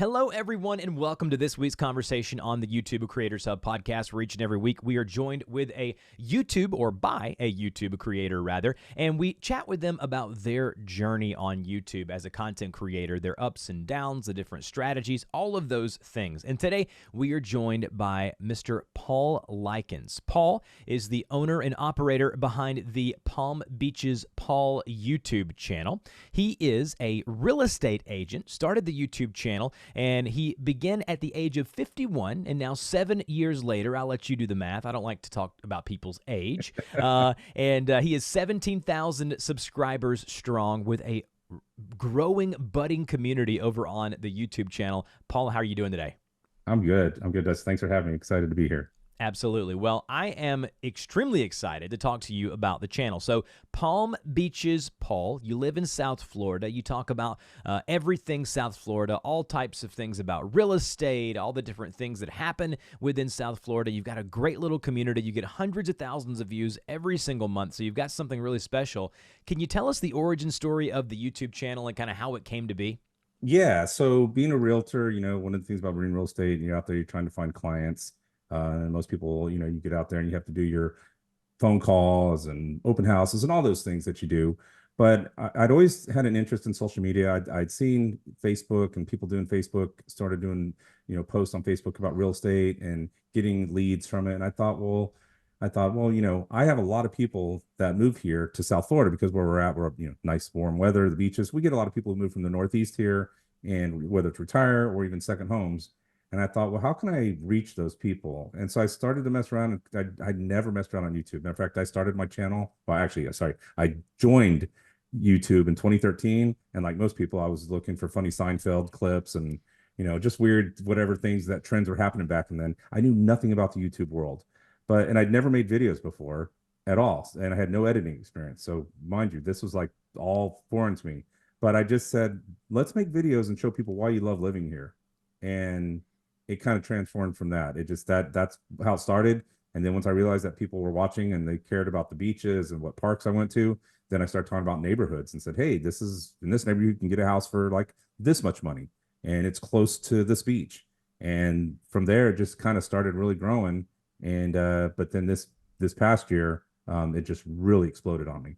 Hello, everyone, and welcome to this week's conversation on the YouTube Creators Hub podcast, where each and every week we are joined with a YouTube, or by a YouTube creator, rather, and we chat with them about their journey on YouTube as a content creator, their ups and downs, the different strategies, all of those things. And today we are joined by Mr. Paul Lykins. Paul is the owner and operator behind the Palm Beaches Paul YouTube channel. He is a real estate agent, started the YouTube channel, and he began at the age of 51, and now 7 years later, I'll let you do the math. I don't like to talk about people's age. And he is 17,000 subscribers strong with a growing, budding community over on the YouTube channel. Paul, how are you doing today? I'm good. Dustin. Thanks for having me. Excited to be here. Absolutely. Well, I am extremely excited to talk to you about the channel. So, Palm Beaches, Paul, you live in South Florida. You talk about everything South Florida, all types of things about real estate, all the different things that happen within South Florida. You've got a great little community. You get hundreds of thousands of views every single month. So, you've got something really special. Can you tell us the origin story of the YouTube channel and kind of how it came to be? Yeah. So being a realtor, one of the things about being real estate, you're out there, you're trying to find clients. And most people, you get out there and you have to do your phone calls and open houses and all those things that you do. But I'd always had an interest in social media. I'd seen Facebook and people doing Facebook, started doing, posts on Facebook about real estate and getting leads from it. And I thought, well, I have a lot of people that move here to South Florida because where we're at, nice warm weather, the beaches. We get a lot of people who move from the Northeast here, and whether it's retire or even second homes. And I thought, well, how can I reach those people? And so I started to mess around. I'd never messed around on YouTube. Matter of fact, I started my channel. Well, actually, sorry, I joined YouTube in 2013. And like most people, I was looking for funny Seinfeld clips and, just weird, whatever things that trends were happening back then. I knew nothing about the YouTube world, and I'd never made videos before at all. And I had no editing experience. So mind you, this was like all foreign to me. But I just said, let's make videos and show people why you love living here. And it kind of transformed from that. It just that's how it started. And then once I realized that people were watching and they cared about the beaches and what parks I went to, then I started talking about neighborhoods and said, hey, this is in this neighborhood, you can get a house for like this much money. And it's close to this beach. And from there, it just kind of started really growing. And but then this past year, it just really exploded on me.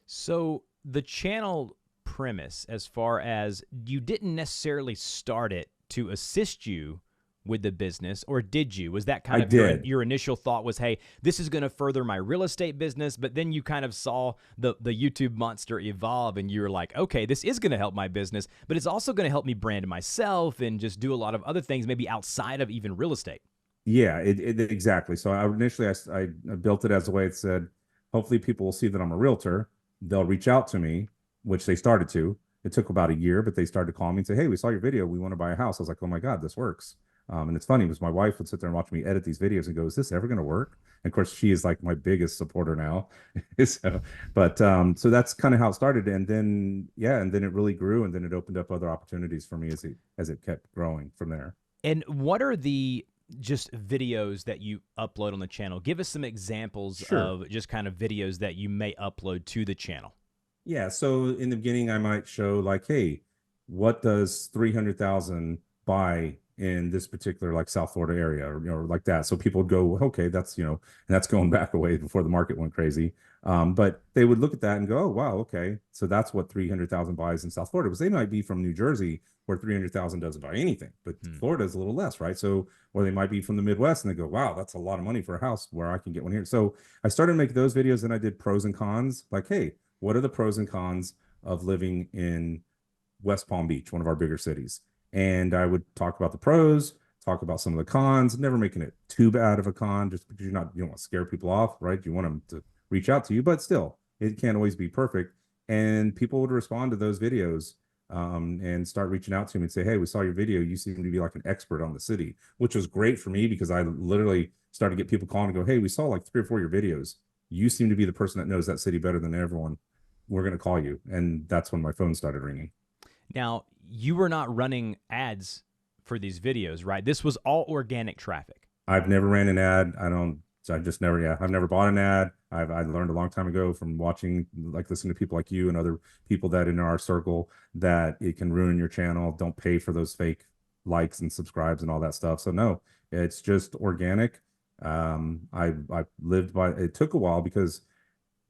So, the channel premise, as far as you didn't necessarily start it to assist you with the business, or did you? Was that kind I of did. your initial thought was, hey, this is going to further my real estate business, but then you kind of saw the YouTube monster evolve and you were like, okay, this is going to help my business, but it's also going to help me brand myself and just do a lot of other things maybe outside of even real estate. Yeah, exactly. So I built it as a way it said, hopefully people will see that I'm a realtor. They'll reach out to me, which they started to. It took about a year, but they started to call me and say, hey, we saw your video. We want to buy a house. I was like, oh my God, this works. And it's funny because my wife would sit there and watch me edit these videos and go, is this ever going to work? And of course, she is like my biggest supporter now. So that's kind of how it started. And then, yeah, and then it really grew. And then it opened up other opportunities for me as it kept growing from there. And what are the just videos that you upload on the channel? Give us some examples Sure. of just kind of videos that you may upload to the channel. Yeah. So in the beginning, I might show like, hey, what does 300,000 buy in this particular like South Florida area, or like that. So people would go, okay, and that's going back away before the market went crazy. But they would look at that and go, oh, wow, okay. So that's what 300,000 buys in South Florida, because they might be from New Jersey where 300,000 doesn't buy anything, but Florida is a little less, right? So, or they might be from the Midwest and they go, wow, that's a lot of money for a house where I can get one here. So I started making those videos and I did pros and cons, like, hey, what are the pros and cons of living in West Palm Beach, one of our bigger cities? And I would talk about the pros, talk about some of the cons, never making it too bad of a con, just because you don't want to scare people off, right? You want them to reach out to you, but still, it can't always be perfect. And people would respond to those videos, and start reaching out to me and say, hey, we saw your video. You seem to be like an expert on the city, which was great for me because I literally started to get people calling and go, hey, we saw like 3 or 4 of your videos. You seem to be the person that knows that city better than everyone. We're going to call you. And that's when my phone started ringing. Now, you were not running ads for these videos, right? This was all organic traffic. I've never ran an ad. I just never, yeah, I've never bought an ad. I learned a long time ago from watching, like listening to people like you and other people that in our circle, that it can ruin your channel. Don't pay for those fake likes and subscribes and all that stuff. So no, it's just organic. I lived by, it took a while because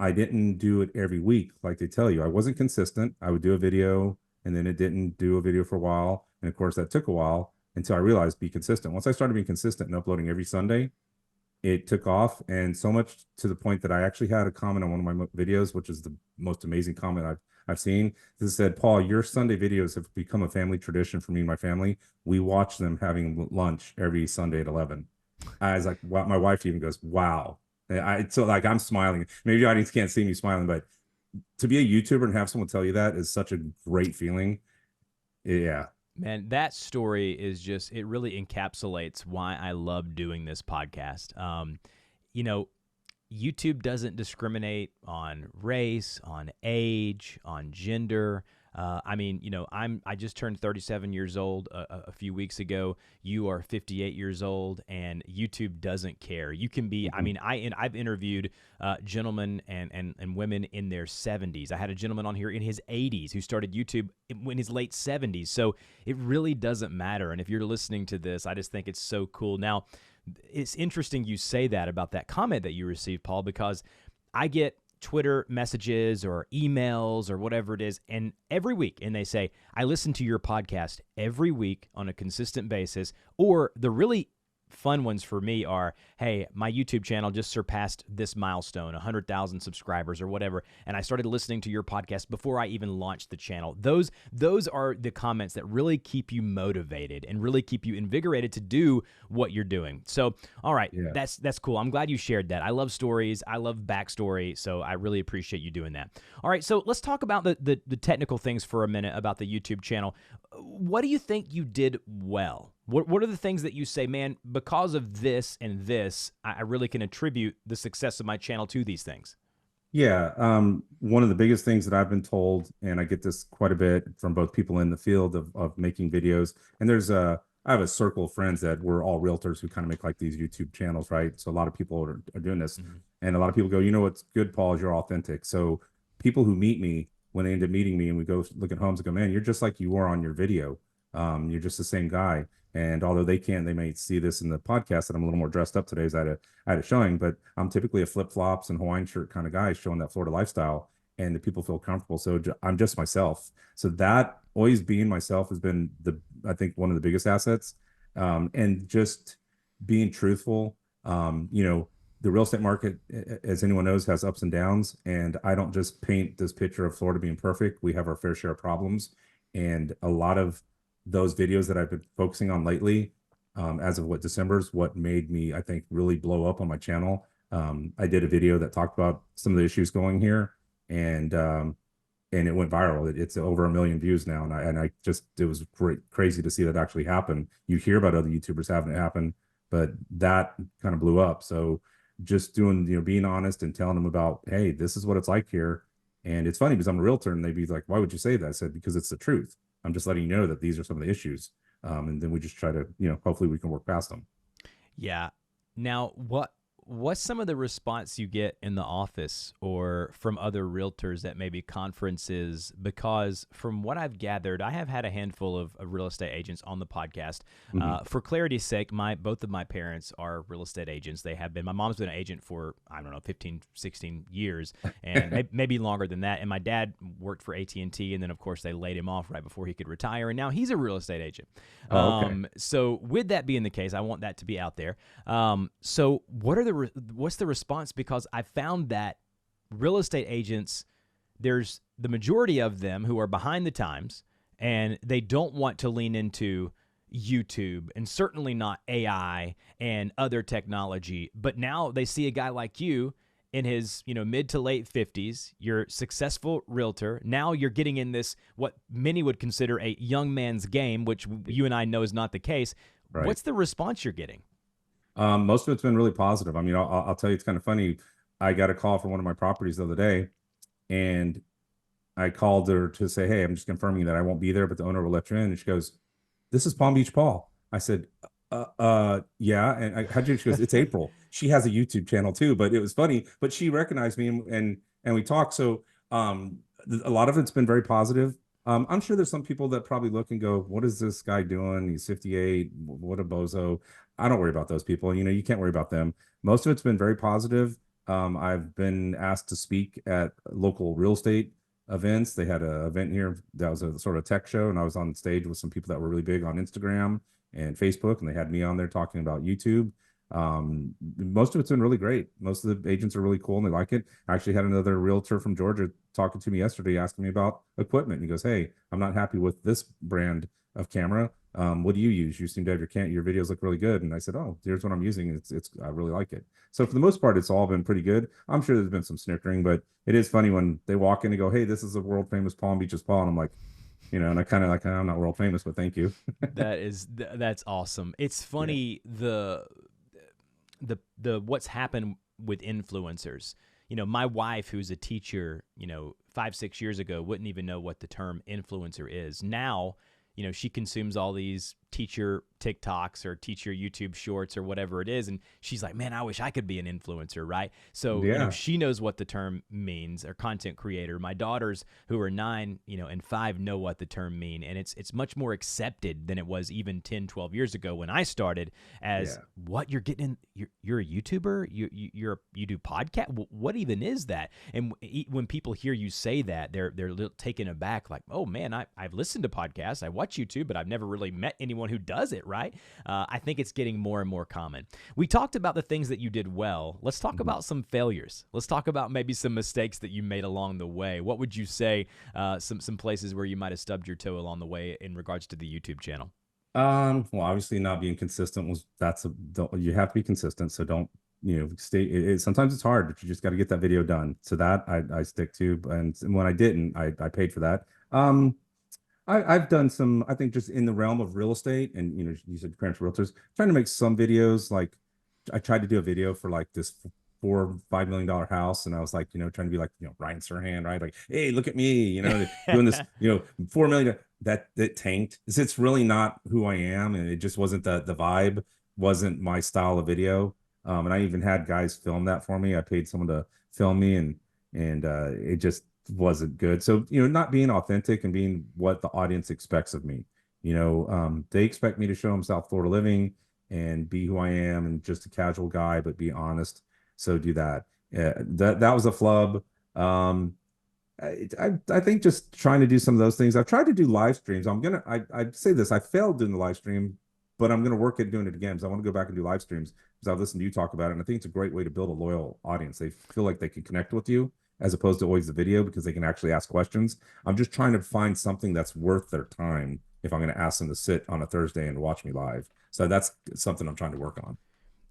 I didn't do it every week like they tell you. I wasn't consistent. I would do a video and then it didn't do a video for a while. And of course that took a while until I realized be consistent. Once I started being consistent and uploading every Sunday, it took off, and so much to the point that I actually had a comment on one of my videos, which is the most amazing comment I've seen. This said, Paul, your Sunday videos have become a family tradition for me and my family. We watch them having lunch every Sunday at 11. I was like, wow. My wife even goes, wow. So like I'm smiling. Maybe the audience can't see me smiling, but to be a YouTuber and have someone tell you that is such a great feeling. Yeah. Man, that story is just, it really encapsulates why I love doing this podcast. You know, YouTube doesn't discriminate on race, on age, on gender. I mean, you know, I just turned 37 years old a few weeks ago. You are 58 years old, and YouTube doesn't care. You can be. I mean, I've interviewed gentlemen and women in their 70s. I had a gentleman on here in his 80s who started YouTube in his late 70s. So it really doesn't matter. And if you're listening to this, I just think it's so cool. Now, it's interesting you say that about that comment that you received, Paul, because I get Twitter messages or emails or whatever it is, and every week, and they say, I listen to your podcast every week on a consistent basis. Or the really fun ones for me are, hey, my YouTube channel just surpassed this milestone, 100,000 subscribers or whatever, and I started listening to your podcast before I even launched the channel. Those are the comments that really keep you motivated and really keep you invigorated to do what you're doing. So, all right, Yeah. that's cool. I'm glad you shared that. I love stories. I love backstory, so I really appreciate you doing that. All right, so let's talk about the technical things for a minute about the YouTube channel. What do you think you did well? What are the things that you say, man, because of this and this, I really can attribute the success of my channel to these things? Yeah, one of the biggest things that I've been told, and I get this quite a bit from both people in the field of making videos, and I have a circle of friends that we're all realtors who kind of make like these YouTube channels, right? So a lot of people are doing this, and a lot of people go, you know what's good, Paul, is you're authentic. So people who meet me, when they end up meeting me and we go look at homes, and go, man, you're just like you were on your video. You're just the same guy. And although they may see this in the podcast that I'm a little more dressed up today as I had a showing, but I'm typically a flip flops and Hawaiian shirt kind of guy showing that Florida lifestyle, and the people feel comfortable. So I'm just myself. So that always being myself has been I think one of the biggest assets. And just being truthful. You know, the real estate market, as anyone knows, has ups and downs. And I don't just paint this picture of Florida being perfect. We have our fair share of problems. And a lot of those videos that I've been focusing on lately, as of December, is what made me, I think, really blow up on my channel. I did a video that talked about some of the issues going here, and it went viral. It's over 1 million views now, and I just, it was crazy to see that actually happen. You hear about other YouTubers having it happen, but that kind of blew up. So just doing, being honest and telling them about, hey, this is what it's like here. And it's funny because I'm a realtor, and they'd be like, why would you say that? I said, because it's the truth. I'm just letting you know that these are some of the issues. And then we just try to, hopefully we can work past them. Yeah. Now, what's some of the response you get in the office or from other realtors at maybe conferences? Because from what I've gathered, I have had a handful of real estate agents on the podcast. For clarity's sake, both of my parents are real estate agents. They have been. My mom's been an agent for, I don't know, 15, 16 years, and maybe longer than that. And my dad worked for AT&T, and then, of course, they laid him off right before he could retire, and now he's a real estate agent. Oh, okay. So with that being the case, I want that to be out there. So what's the response? Because I found that real estate agents, there's the majority of them who are behind the times, and they don't want to lean into YouTube and certainly not AI and other technology. But now they see a guy like you in his, mid to late 50s, you're a successful realtor. Now you're getting in this, what many would consider a young man's game, which you and I know is not the case. Right. What's the response you're getting? Most of it's been really positive. I mean, I'll tell you, it's kind of funny. I got a call from one of my properties the other day, and I called her to say, hey, I'm just confirming that I won't be there, but the owner will let you in. And she goes, this is Palm Beach Paul. I said, yeah. And how'd you? She goes, it's April. She has a YouTube channel too, but it was funny. But she recognized me, and we talked. So a lot of it's been very positive. I'm sure there's some people that probably look and go, what is this guy doing? He's 58. What a bozo. I don't worry about those people. You can't worry about them. Most of it's been very positive. I've been asked to speak at local real estate events. They had an event here that was a sort of tech show, and I was on stage with some people that were really big on Instagram and Facebook, and they had me on there talking about YouTube. Most of it's been really great. Most of the agents are really cool and they like it. I actually had another realtor from Georgia talking to me yesterday, asking me about equipment. He goes, "Hey, I'm not happy with this brand of camera. What do you use? You seem to have your videos look really good." And I said, "Oh, here's what I'm using. It's I really like it." So for the most part, it's all been pretty good. I'm sure there's been some snickering, but it is funny when they walk in and go, "Hey, this is a world famous Palm Beaches Paul," and I'm like, and I kind of like, I'm not world famous, but thank you. That's awesome. It's Yeah. funny the what's happened with influencers. My wife, who's a teacher, 5-6 years ago, wouldn't even know what the term influencer is. Now, she consumes all these teacher TikToks or teacher YouTube shorts or whatever it is. And she's like, man, I wish I could be an influencer, right? So, Yeah. she knows what the term means, or content creator. My daughters, who are 9, and 5, know what the term mean. And it's much more accepted than it was even 10, 12 years ago when I started as Yeah. what you're getting you're a YouTuber, you do podcast. What even is that? And when people hear you say that, they're a little taken aback, like, oh man, I've listened to podcasts, I watch YouTube, but I've never really met anyone who does it, right? I think it's getting more and more common. We talked about the things that you did well. Let's talk Mhm. about some failures. Let's talk about maybe some mistakes that you made along the way. What would you say some places where you might have stubbed your toe along the way in regards to the YouTube channel? Well, obviously not being consistent you have to be consistent. So don't, stay. Sometimes it's hard, but you just got to get that video done. So that I stick to. And when I didn't, I paid for that. I've done some, I think just in the realm of real estate and, you said parents realtors, trying to make some videos. Like I tried to do a video for like this $4 or $5 million house. And I was like, trying to be like, Ryan Serhant, right? Like, hey, look at me, doing this, 4 million that tanked. It's really not who I am. And it just wasn't the vibe, wasn't my style of video. And I even had guys film that for me. I paid someone to film me and it just wasn't good. So, not being authentic and being what the audience expects of me. They expect me to show them South Florida living and be who I am and just a casual guy, but be honest. So do that. That was a flub. I think just trying to do some of those things. I've tried to do live streams. I say this, I failed doing the live stream, but I'm gonna work at doing it again because I want to go back and do live streams because I've listened to you talk about it. And I think it's a great way to build a loyal audience. They feel like they can connect with you as opposed to always the video because they can actually ask questions. I'm just trying to find something that's worth their time if I'm going to ask them to sit on a Thursday and watch me live. So that's something I'm trying to work on.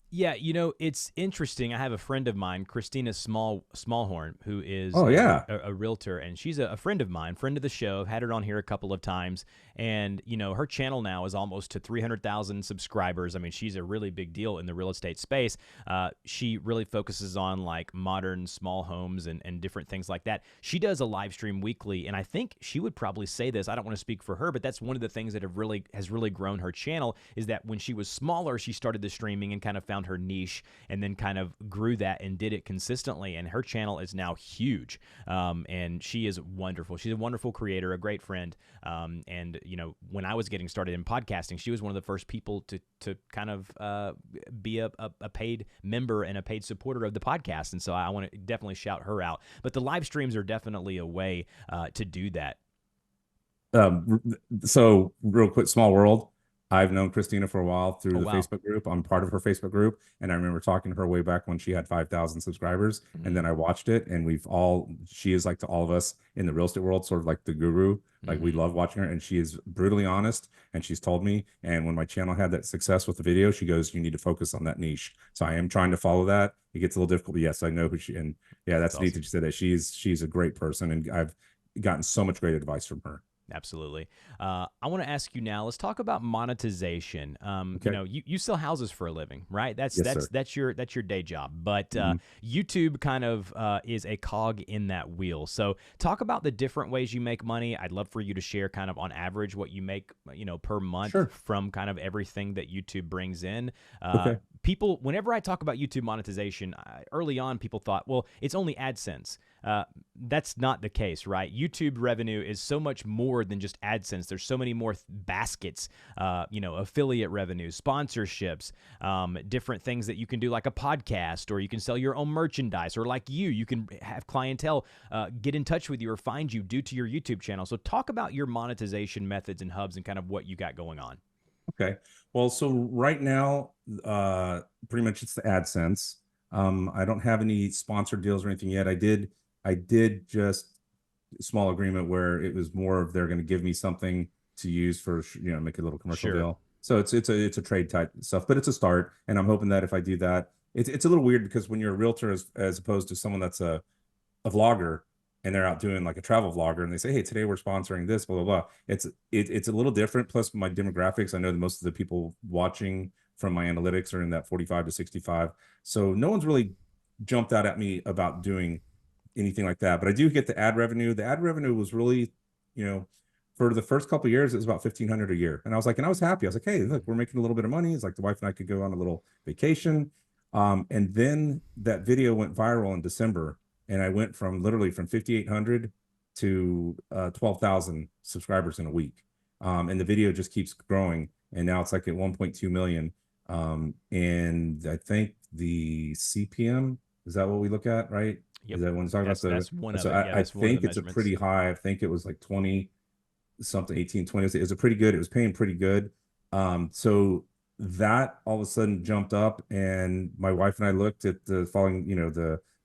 Yeah, it's interesting. I have a friend of mine, Christina Smallhorn, who is Oh yeah. a realtor, and she's a friend of mine, friend of the show. I've had her on here a couple of times, and her channel now is almost to 300,000 subscribers. I mean, she's a really big deal in the real estate space. She really focuses on like modern small homes and different things like that. She does a live stream weekly, and I think she would probably say this. I don't want to speak for her, but that's one of the things that has really grown her channel is that when she was smaller, she started the streaming and kind of found her niche and then kind of grew that and did it consistently. And her channel is now huge. And she is wonderful. She's a wonderful creator, a great friend. And when I was getting started in podcasting, she was one of the first people to kind of be a paid member and a paid supporter of the podcast. And so I want to definitely shout her out. But the live streams are definitely a way to do that. Um, so real quick, small world. I've known Christina for a while through Oh, the wow. Facebook group. I'm part of her Facebook group, and I remember talking to her way back when she had 5,000 subscribers. And Mm-hmm. then I watched it, and she is like to all of us in the real estate world, sort of like the guru. Like we Mm-hmm. love watching her, and she is brutally honest. And she's told me, and when my channel had that success with the video, she goes, "You need to focus on that niche." So I am trying to follow that. It gets a little difficult, but yes, I know who she. And yeah, That's that's neat awesome. that you said that. She's a great person, and I've gotten so much great advice from her. Absolutely. I want to ask you now. Let's talk about monetization. Okay. You sell houses for a living, right? That's Yes, that's sir. that's your that's your day job. But Mhm. YouTube kind of is a cog in that wheel. So talk about the different ways you make money. I'd love for you to share kind of on average what you make, per month Sure. from kind of everything that YouTube brings in. Okay. people, whenever I talk about YouTube monetization, early on people thought, well, it's only AdSense. That's not the case, right? YouTube revenue is so much more than just AdSense. There's so many more baskets, affiliate revenue, sponsorships, different things that you can do, like a podcast, or you can sell your own merchandise, or like you can have clientele get in touch with you or find you due to your YouTube channel. So talk about your monetization methods and hubs and kind of what you got going on. Okay. Well, so right now, pretty much it's the AdSense. I don't have any sponsored deals or anything yet. I did just a small agreement where it was more of they're going to give me something to use for, make a little commercial Sure. deal. So it's a trade type stuff, but it's a start. And I'm hoping that if I do that, it's a little weird because when you're a realtor as opposed to someone that's a vlogger, and they're out doing like a travel vlogger, and they say, hey, today we're sponsoring this, blah blah blah. It's a little different. Plus my demographics, I know that most of the people watching from my analytics are in that 45 to 65. So no one's really jumped out at me about doing anything like that. But I do get the ad revenue. The ad revenue was really, for the first couple of years, it was about 1,500 a year. And I was like, and I was happy. I was like, hey, look, we're making a little bit of money. It's like the wife and I could go on a little vacation. And then that video went viral in December, and I went from literally from 5,800 to 12,000 subscribers in a week. And the video just keeps growing, and now it's like at 1.2 million. And I think the CPM, is that what we look at, right? Yep. Is that when we're talking That's about that's one of so it. Yeah, I that's one of think the it's a measurements. pretty high. I think it was like 20 something, 18, 20. It was a pretty good. It was paying pretty good. So that all of a sudden jumped up, and my wife and I looked at the following,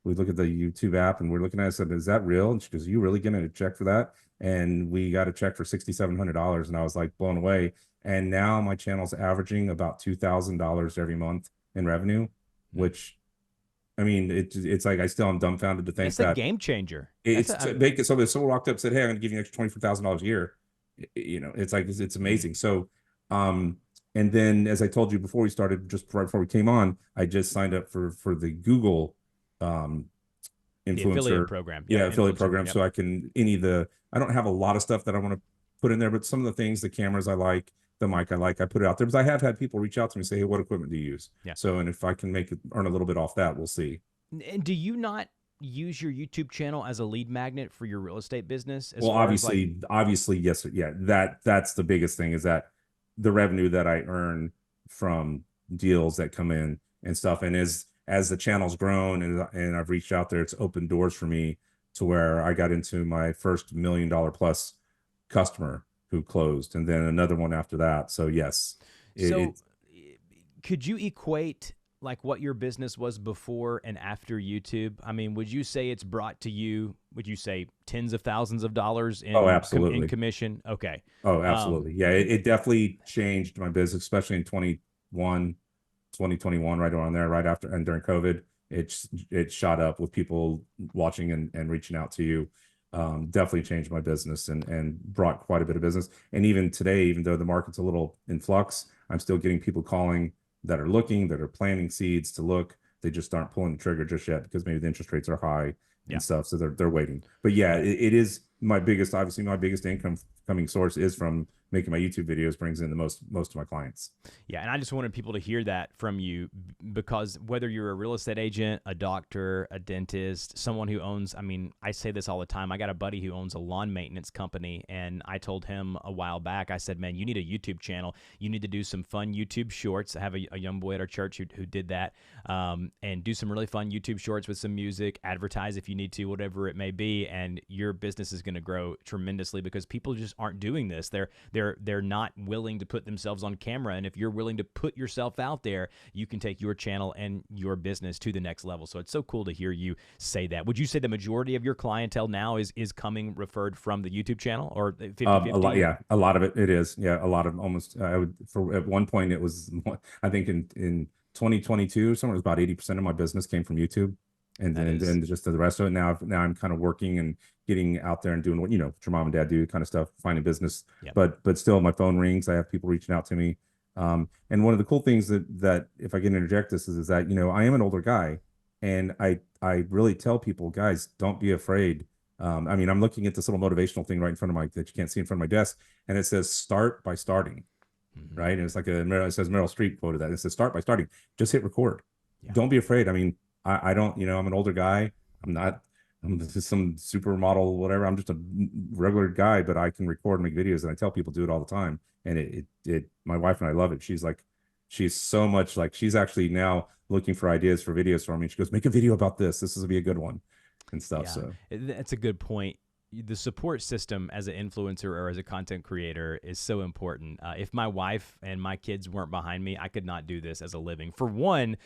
we look at the YouTube app, and we're looking at it. I said, is that real? And she goes, you really getting a check for that? And we got a check for $6,700. And I was like blown away. And now my channel's averaging about $2,000 every month in revenue, which, I mean, it's like I still am dumbfounded to think That's a that game changer. it's to make it so if someone walked up and said, hey, I'm gonna give you an extra $24,000 a year. It's like it's amazing. So and then as I told you before we started, just right before we came on, I just signed up for the Google the affiliate influencer, program. Yep, yeah, affiliate influencer. program. Yep. So I don't have a lot of stuff that I want to put in there, but some of the things, the cameras I like, the mic I like, I put it out there because I have had people reach out to me and say, hey, what equipment do you use? Yeah. So, and if I can earn a little bit off that, we'll see. And do you not use your YouTube channel as a lead magnet for your real estate business? As Well, far as like, obviously, yes, yeah. That's the biggest thing is that the revenue that I earn from deals that come in and stuff. And as the channel's grown and I've reached out there, it's opened doors for me to where I got into my first $1 million plus customer who closed, and then another one after that. So yes, so could you equate like what your business was before and after YouTube? I mean, would you say it's brought to you, would you say tens of thousands of dollars in, in commission? Okay. Oh, absolutely. Yeah, it definitely changed my business, especially in 2021, right around there, right after and during COVID. It shot up with people watching and reaching out to you. Definitely changed my business and brought quite a bit of business. And even today, even though the market's a little in flux, I'm still getting people calling that are looking, that are planting seeds to look. They just aren't pulling the trigger just yet because maybe the interest rates are high and stuff. So they're waiting. But yeah, it is my biggest, obviously my biggest income coming source is from making my YouTube videos, brings in the most of my clients. Yeah, and I just wanted people to hear that from you because whether you're a real estate agent, a doctor, a dentist, someone who owns, I mean, I say this all the time. I got a buddy who owns a lawn maintenance company, and I told him a while back, I said, man, you need a YouTube channel. You need to do some fun YouTube shorts. I have a young boy at our church who did that, and do some really fun YouTube shorts with some music, advertise if you need to, whatever it may be, and your business is going to grow tremendously because people just aren't doing this. They're not willing to put themselves on camera, and if you're willing to put yourself out there, you can take your channel and your business to the next level. So it's so cool to hear you say that. Would you say the majority of your clientele now is coming referred from the YouTube channel, or 50-50? A lot, yeah, a lot of it is, yeah, a lot of almost. I would for at one point it was, I think in 2022, somewhere it was about 80% of my business came from YouTube. And then just the rest of it. Now I'm kind of working and getting out there and doing what your mom and dad do, kind of stuff, finding business. Yep. But still, my phone rings. I have people reaching out to me. And one of the cool things that if I can interject this is that I am an older guy, and I really tell people, guys, don't be afraid. I mean, I'm looking at this little motivational thing right in front of that you can't see in front of my desk, and it says start by starting. Hmm. right? And it's like it says Meryl Streep quoted that. It says, start by starting, just hit record. Yeah. Don't be afraid. I mean, I don't, I'm an older guy. I'm not, I'm just some supermodel, whatever. I'm just a regular guy, but I can record and make videos, and I tell people do it all the time. And my wife and I love it. She's so much like, she's actually now looking for ideas for videos for me. She goes, make a video about this. This is be a good one and stuff. Yeah, So that's a good point. The support system as an influencer or as a content creator is so important. If my wife and my kids weren't behind me, I could not do this as a living. For one,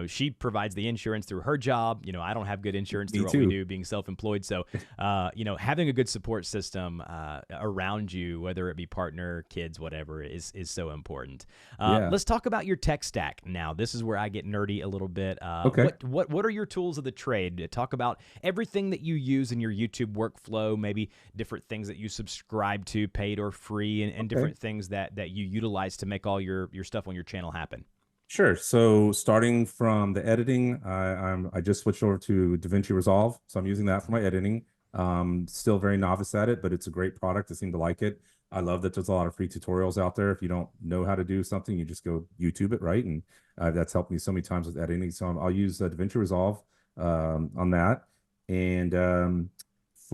she provides the insurance through her job. I don't have good insurance me through what we too. do, being self-employed. So, having a good support system around you, whether it be partner, kids, whatever, is so important. Yeah. Let's talk about your tech stack now. This is where I get nerdy a little bit. Okay. What are your tools of the trade? Talk about everything that you use in your YouTube workflow, maybe different things that you subscribe to, paid or free, and different things that you utilize to make all your stuff on your channel happen. Sure. So starting from the editing, I just switched over to DaVinci Resolve, so I'm using that for my editing. Still very novice at it, but it's a great product. I seem to like it. I love that there's a lot of free tutorials out there. If you don't know how to do something, you just go YouTube it, right? And that's helped me so many times with editing. So I'll use DaVinci Resolve on that. And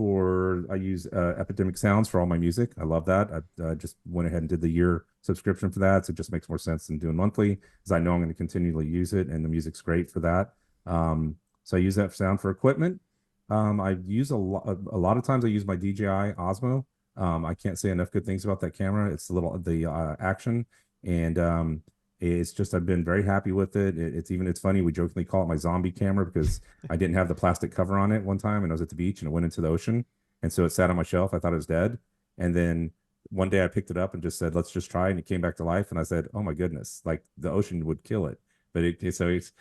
I use Epidemic Sounds for all my music. I love that. I just went ahead and did the year subscription for that. So it just makes more sense than doing monthly, because I know I'm going to continually use it, and the music's great for that. So I use that sound for equipment. I use a lot of times I use my DJI Osmo. I can't say enough good things about that camera. It's the action, and it's just, I've been very happy with it. It's funny, we jokingly call it my zombie camera, because I didn't have the plastic cover on it one time, and I was at the beach and it went into the ocean, and so it sat on my shelf. I thought it was dead, and then one day I picked it up and just said, let's just try it, and it came back to life, and I said, oh my goodness, like the ocean would kill it. But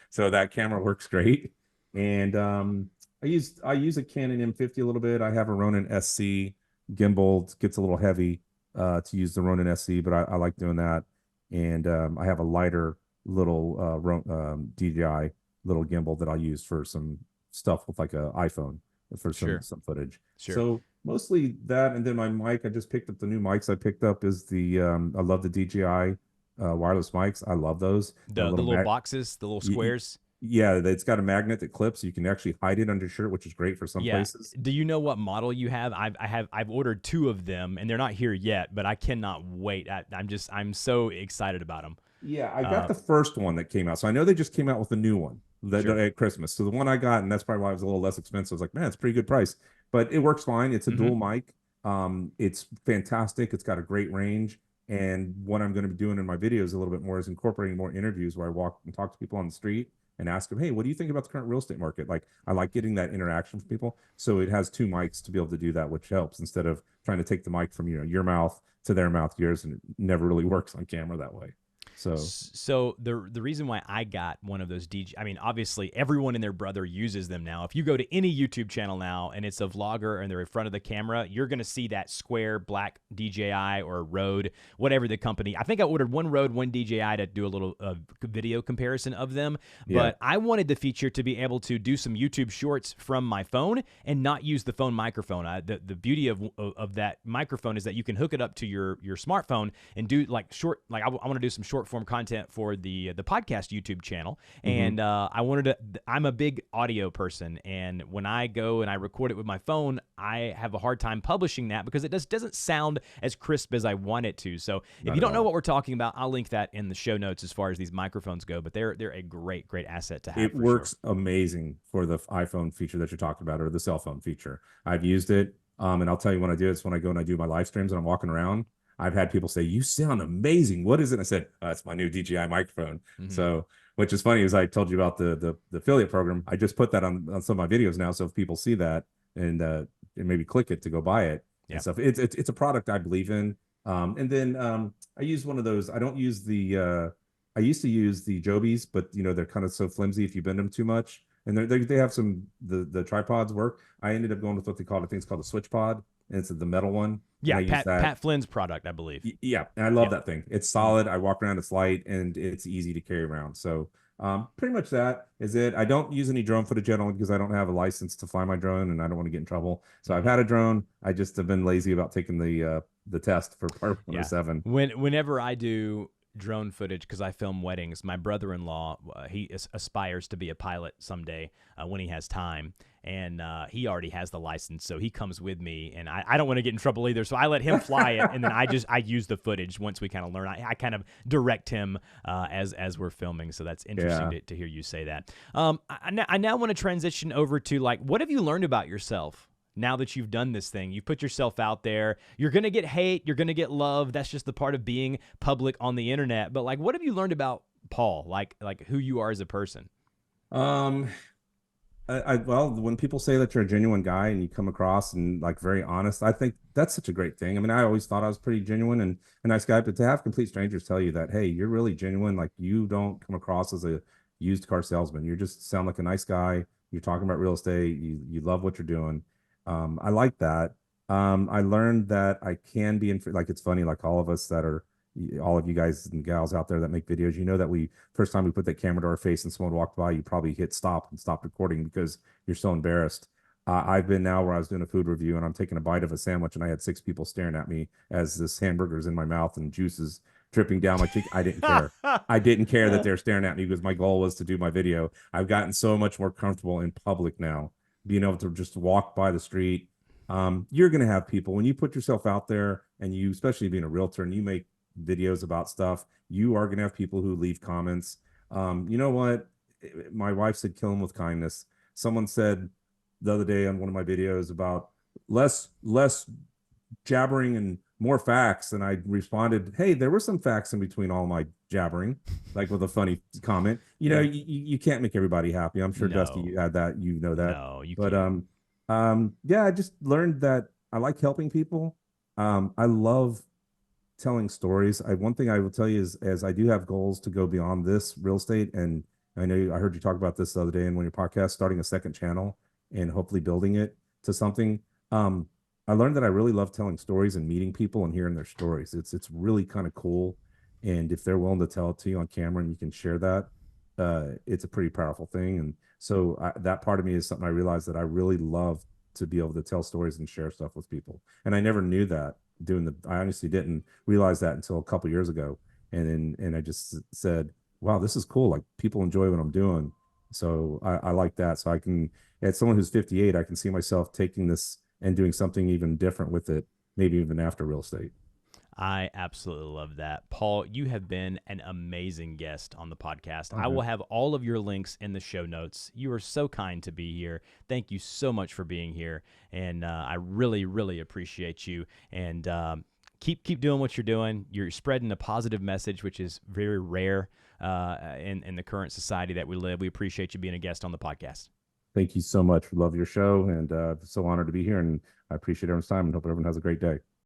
so that camera works great. And I use a Canon M50 a little bit. I have a Ronin SC gimbal. It gets a little heavy to use the Ronin SC, but I like doing that. And I have a lighter little DJI little gimbal that I'll use for some stuff with like an iPhone for some footage. Sure. So mostly that, and then my mic. I just picked up the new mics. I picked up is the I love the DJI wireless mics. I love those. The little boxes, the little squares. Yeah, it's got a magnet that clips, so you can actually hide it under your shirt, which is great for some places. Do you know what model you have? I've ordered 2 of them, and they're not here yet, but I cannot wait. I'm so excited about them. Yeah, I got the first one that came out, so I know they just came out with a new one at Christmas. So the one I got, and that's probably why it was a little less expensive. I was like, man, it's a pretty good price, but it works fine. It's a dual mic. It's fantastic. It's got a great range. And what I'm going to be doing in my videos a little bit more is incorporating more interviews where I walk and talk to people on the street and ask them, hey, what do you think about the current real estate market? Like, I like getting that interaction from people. So it has 2 mics to be able to do that, which helps, instead of trying to take the mic from, your mouth to their mouth, yours, and it never really works on camera that way. So the reason why I got one of those I mean, obviously everyone and their brother uses them now. If you go to any YouTube channel now and it's a vlogger and they're in front of the camera, you're going to see that square black DJI or Rode, whatever the company. I think I ordered one Rode, one DJI to do a little video comparison of them. Yeah. But I wanted the feature to be able to do some YouTube shorts from my phone and not use the phone microphone. The beauty of that microphone is that you can hook it up to your smartphone and do like short, like I want to do some short form content for the podcast YouTube channel, and I'm a big audio person, and when I go and I record it with my phone, I have a hard time publishing that because it doesn't sound as crisp as I want it to. So if you don't know what we're talking about, I'll link that in the show notes as far as these microphones go, but they're a great asset to have. It works amazing for the iPhone feature that you're talking about, or the cell phone feature. I've used it, and I'll tell you when I do it. It's when I go and I do my live streams and I'm walking around. I've had people say, you sound amazing. What is it? I said, that's my new DJI microphone. So, which is funny, is I told you about the affiliate program. I just put that on some of my videos now. So if people see that and maybe click it to go buy it and stuff, it's a product I believe in. And then I use one of those. I don't use I used to use the Jobies, but they're kind of so flimsy if you bend them too much. And they have the tripods work. I ended up going with what they call, I think it's called a switch pod. And it's the metal one. Yeah, Pat Flynn's product, I believe. Yeah, and I love that thing. It's solid. I walk around, it's light, and it's easy to carry around. So pretty much that is it. I don't use any drone footage yet, only because I don't have a license to fly my drone, and I don't want to get in trouble. So I've had a drone. I just have been lazy about taking the the test for part Yeah. 107. Whenever I do drone footage, because I film weddings, my brother-in-law, he aspires to be a pilot someday when he has time. And he already has the license, so he comes with me, and I don't want to get in trouble either. So I let him fly it, and then I use the footage once we kind of learn. I kind of direct him as we're filming. So that's interesting Yeah. to hear you say that. I now want to transition over to, like, what have you learned about yourself? Now that you've done this thing, you've put yourself out there. You're going to get hate. You're going to get love. That's just the part of being public on the internet. But, like, what have you learned about Paul? Like who you are as a person? Um, well, when people say that you're a genuine guy and you come across and like very honest, I think that's such a great thing. I mean, I always thought I was pretty genuine and a nice guy, but to have complete strangers tell you that, hey, you're really genuine, like you don't come across as a used car salesman. You just sound like a nice guy. You're talking about real estate. You love what you're doing. I like that. I learned that I can be in, like, it's funny, like all of us that are, all of you guys and gals out there that make videos, you know that we first time we put that camera to our face and someone walked by, you probably hit stop and stopped recording because you're so embarrassed. I've been now where I was doing a food review and I'm taking a bite of a sandwich and I had 6 people staring at me as this hamburger's in my mouth and juices dripping down my cheek. I didn't care. I didn't care that they're staring at me because my goal was to do my video. I've gotten so much more comfortable in public now, being able to just walk by the street. You're going to have people when you put yourself out there and you, especially being a realtor and you make videos about stuff, you are going to have people who leave comments. You know what? My wife said, kill them with kindness. Someone said the other day on one of my videos about less jabbering and more facts. And I responded, hey, there were some facts in between all my jabbering, like with a funny comment. You know, Yeah. you can't make everybody happy. I'm sure Dusty, No, you had that, you know that. no, you But can't. yeah, I just learned that I like helping people. I love telling stories. One thing I will tell you is, as I do have goals to go beyond this real estate, and I know I heard you talk about this the other day in one of your podcasts, starting a second channel and hopefully building it to something. Um, I learned that I really love telling stories and meeting people and hearing their stories. It's really kind of cool, and if they're willing to tell it to you on camera and you can share that, it's a pretty powerful thing. And so that part of me is something I realized that I really love to be able to tell stories and share stuff with people. And I never knew that doing the, I honestly didn't realize that until a couple years ago. And I just said, wow, this is cool. Like people enjoy what I'm doing. So I like that. So I can, as someone who's 58, I can see myself taking this and doing something even different with it, maybe even after real estate. I absolutely love that. Paul, you have been an amazing guest on the podcast. All I will right. have all of your links in the show notes. You are so kind to be here. Thank you so much for being here. And I really, really appreciate you. And keep doing what you're doing. You're spreading a positive message, which is very rare in the current society that we live. We appreciate you being a guest on the podcast. Thank you so much. Love your show and so honored to be here. And I appreciate everyone's time and hope everyone has a great day.